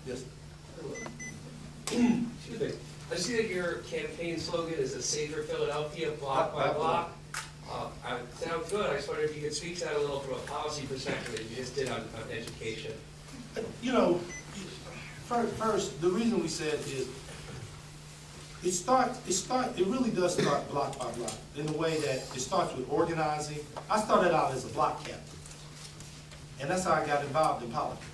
Yes. Excuse me. I see that your campaign slogan is a safer Philadelphia, block by block. Sounds good. I just wondered if you could speak to that a little from a policy perspective that you just did on education. You know, first, the reason we said is, it really does start block by block in the way that it starts with organizing. I started out as a block captain, and that's how I got involved in politics.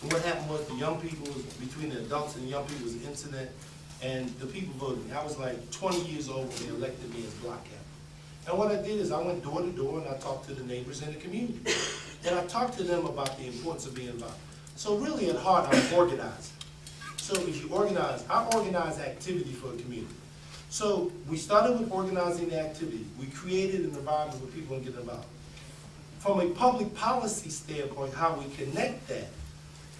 And what happened was the young people, between the adults and the young people, was the internet, and the people voted. I was like 20 years old when they elected me as block captain. And what I did is I went door to door and I talked to the neighbors in the community. And I talked to them about the importance of being involved. So really at heart, I'm organizing. So if you organize, I organize activity for a community. So we started with organizing the activity. We created an environment where people can get involved. From a public policy standpoint, how we connect that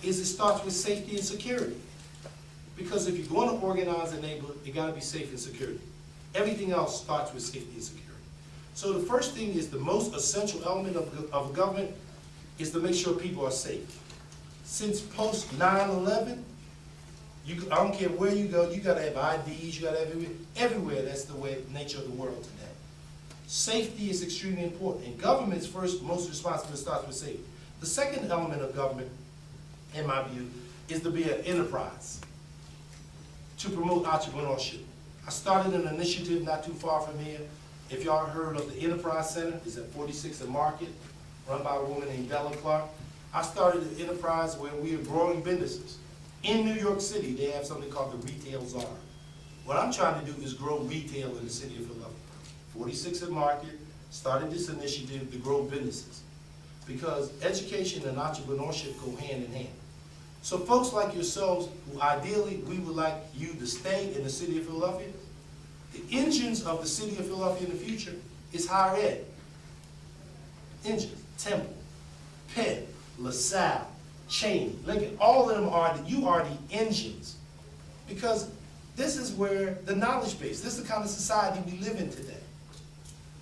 is it starts with safety and security. Because if you're going to organize a neighborhood, you gotta be safe and security. Everything else starts with safety and security. So the first thing is the most essential element of a government is to make sure people are safe. Since post 9/11, I don't care where you go, you gotta have IDs, you gotta have everywhere. That's the way, nature of the world today. Safety is extremely important, and government's first most responsibility starts with safety. The second element of government, in my view, is to be an enterprise, to promote entrepreneurship. I started an initiative not too far from here. If y'all heard of the Enterprise Center, it's at 46th and Market, run by a woman named Della Clark. I started an enterprise where we are growing businesses. In New York City, they have something called the Retail Czar. What I'm trying to do is grow retail in the city of Philadelphia. 46th and Market started this initiative to grow businesses, because education and entrepreneurship go hand in hand. So folks like yourselves, who ideally we would like you to stay in the city of Philadelphia, the engines of the city of Philadelphia in the future is higher ed. Engines, Temple, Penn, LaSalle, Cheney, Lincoln, all of them are the engines. Because this is where the knowledge base, this is the kind of society we live in today.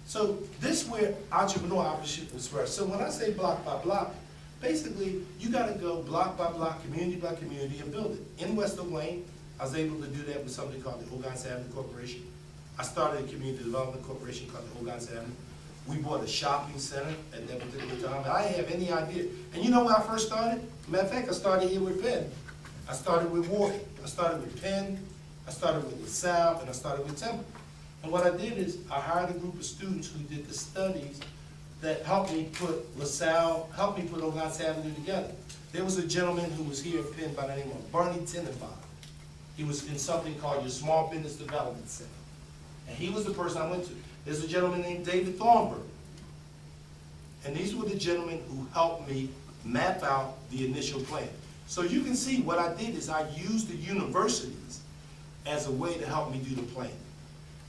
So this is where entrepreneurship was first. So when I say block by block, basically you gotta go block by block, community by community, and build it. In West Oak Lane, I was able to do that with something called the Ogontz Avenue Corporation. I started a community development corporation called the Ogontz Avenue. We bought a shopping center at that particular time, and I didn't have any idea. And you know where I first started? Matter of fact, I started here with Penn. I started with Wharton. I started with Penn. I started with LaSalle, and I started with Temple. And what I did is I hired a group of students who did the studies that helped me put LaSalle, helped me put Ogontz Avenue together. There was a gentleman who was here at Penn by the name of Bernie Tenenbaum. He was in something called your Small Business Development Center. And he was the person I went to. There's a gentleman named David Thornburg. And these were the gentlemen who helped me map out the initial plan. So you can see what I did is I used the universities as a way to help me do the plan.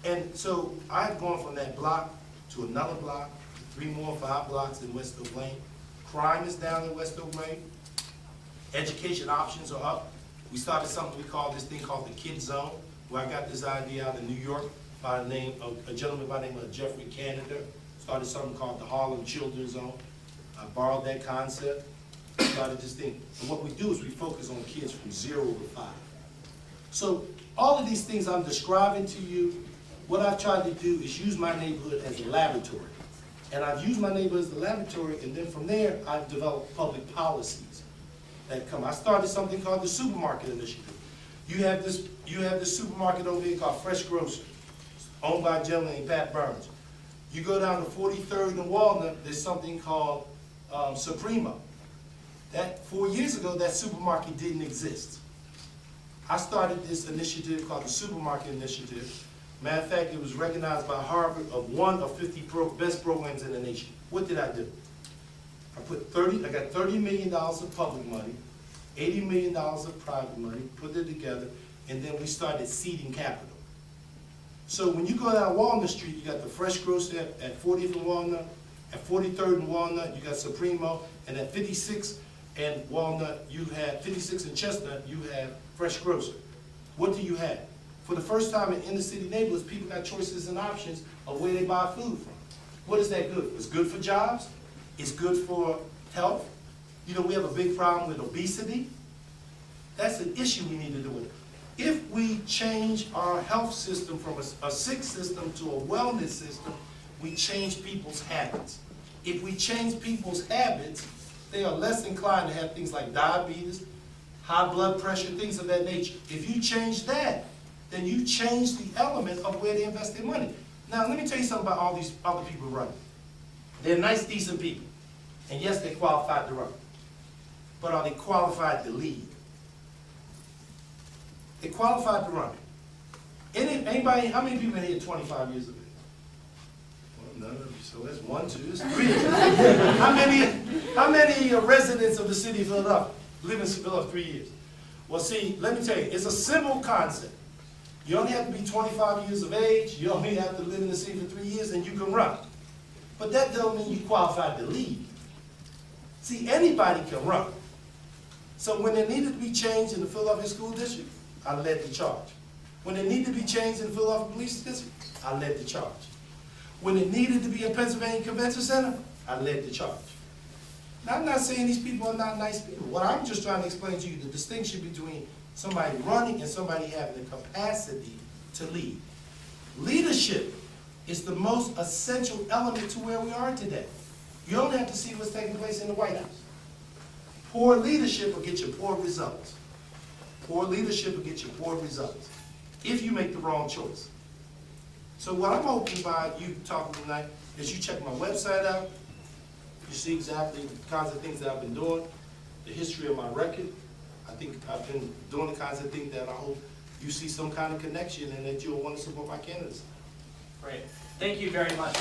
And so I've gone from that block to another block, 3 more, 5 blocks in West Oak Lane. Crime is down in West Oak Lane. Education options are up. We started something we call this thing called the Kid Zone, where I got this idea out of New York by the name of a gentleman by the name of Jeffrey Canada. Started something called the Harlem Children's Zone. I borrowed that concept, started this thing. And what we do is we focus on kids from 0 to 5. So all of these things I'm describing to you, what I've tried to do is use my neighborhood as a laboratory. And I've used my neighborhood as a laboratory, and then from there, I've developed public policies that come. I started something called the Supermarket Initiative. You have this supermarket over here called Fresh Grocery, owned by a gentleman named Pat Burns. You go down to 43rd and Walnut, there's something called Supremo. That 4 years ago, that supermarket didn't exist. I started this initiative called the Supermarket Initiative. Matter of fact, it was recognized by Harvard of one of 50 best programs in the nation. What did I do? I got $30 million of public money, $80 million of private money, put it together, and then we started seeding capital. So when you go down Walnut Street, you got the Fresh Grocery at 40th and Walnut, at 43rd and Walnut, you got Supremo, and at 56th and Walnut, you have 56th and Chestnut, you have Fresh Grocery. What do you have? For the first time in inner city neighborhoods, people got choices and options of where they buy food from. What is that good for? It's good for jobs. It's good for health. You know, we have a big problem with obesity. That's an issue we need to deal with. If we change our health system from a sick system to a wellness system, we change people's habits. If we change people's habits, they are less inclined to have things like diabetes, high blood pressure, things of that nature. If you change that, then you change the element of where they invest their money. Now, let me tell you something about all these other people running. They're nice, decent people. And yes, they're qualified to run. But are they qualified to lead? They're qualified to run. Anybody, how many people in here 25 years of age? Well, none of you. So that's 1, 2, that's 3. How many residents of the city of Philadelphia live in Philadelphia 3 years? Well, see, let me tell you, it's a simple concept. You only have to be 25 years of age, you only have to live in the city for 3 years, and you can run. But that doesn't mean you're qualified to lead. See, anybody can run. So when there needed to be change in the Philadelphia School District, I led the charge. When it needed to be changed in the Philadelphia Police District, I led the charge. When it needed to be in Pennsylvania Convention Center, I led the charge. Now, I'm not saying these people are not nice people. What I'm just trying to explain to you, the distinction between somebody running and somebody having the capacity to lead. Leadership is the most essential element to where we are today. You don't have to see what's taking place in the White House. Poor leadership will get you poor results. Poor leadership will get you poor results if you make the wrong choice. So what I'm hoping by you talking tonight is you check my website out. You see exactly the kinds of things that I've been doing, the history of my record. I think I've been doing the kinds of things that I hope you see some kind of connection and that you'll want to support my candidacy. Great. Thank you very much.